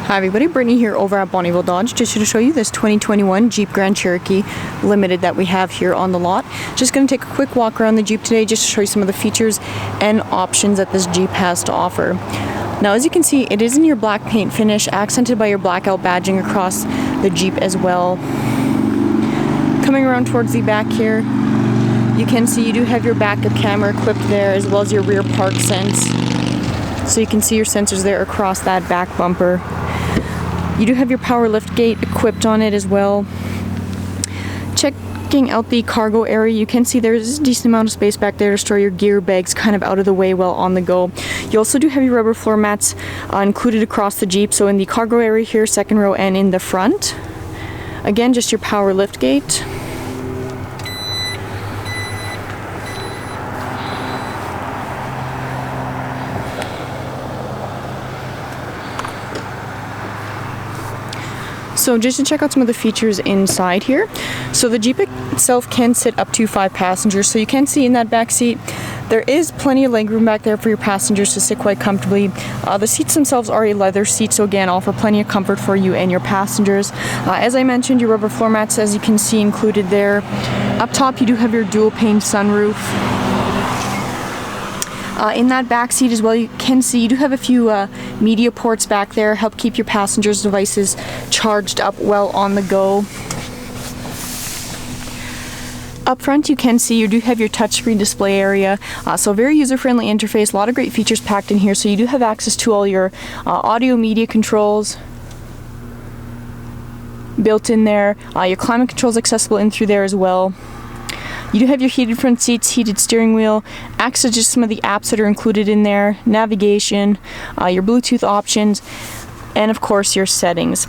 Hi everybody, Brittany here over at Bonnyville Dodge, just here to show you this 2021 Jeep Grand Cherokee Limited that we have here on the lot. Just going to take a quick walk around the Jeep today just to show you some of the features and options that this Jeep has to offer. Now as you can see, it is in your black paint finish, accented by your blackout badging across the Jeep as well. Coming around towards the back here, you can see you do have your backup camera equipped there, as well as your rear park sense. So you can see your sensors there across that back bumper. You do have your power lift gate equipped on it as well. Checking out the cargo area, you can see there's a decent amount of space back there to store your gear bags kind of out of the way while on the go. You also do have your rubber floor mats included across the Jeep, so in the cargo area here, second row, and in the front. Again, just your power lift gate. So just to check out some of the features inside here. So the Jeep itself can sit up to 5 passengers. So you can see in that back seat, there is plenty of legroom back there for your passengers to sit quite comfortably. The seats themselves are a leather seat, so again, offer plenty of comfort for you and your passengers. As I mentioned, your rubber floor mats, as you can see, included there. Up top, you do have your dual pane sunroof. In that back seat as well, you can see you do have a few media ports back there, help keep your passengers' devices charged up well on the go. Up front, you can see you do have your touchscreen display area, so very user-friendly interface, a lot of great features packed in here. So you do have access to all your audio media controls built in there. Your climate controls accessible in through there as well. You do have your heated front seats, heated steering wheel, access to some of the apps that are included in there, navigation, your Bluetooth options, and of course your settings.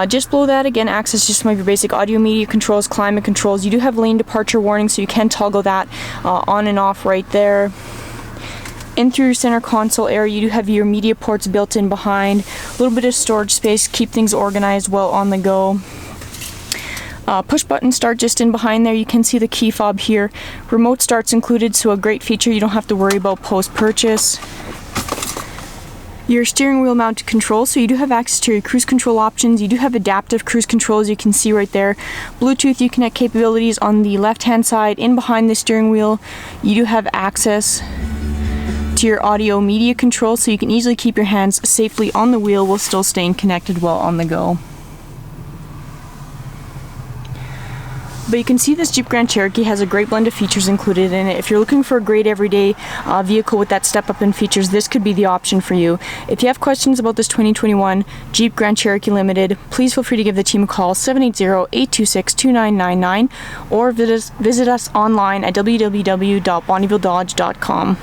Just below that, again, access to some of your basic audio media controls, climate controls. You do have lane departure warning, so you can toggle that on and off right there. In through your center console area, you do have your media ports built in behind, a little bit of storage space, keep things organized well on the go. Push button start just in behind there. You can see the key fob here. Remote start's included, so a great feature you don't have to worry about post-purchase. Your steering wheel mounted controls, so you do have access to your cruise control options. You do have adaptive cruise control, as you can see right there. Bluetooth Uconnect capabilities on the left-hand side. In behind the steering wheel, you do have access to your audio media control, so you can easily keep your hands safely on the wheel while still staying connected while on the go. But you can see this Jeep Grand Cherokee has a great blend of features included in it. If you're looking for a great everyday vehicle with that step up in features, this could be the option for you. If you have questions about this 2021 Jeep Grand Cherokee Limited, please feel free to give the team a call, 780-826-2999, or visit us online at www.bonnyvilledodge.com.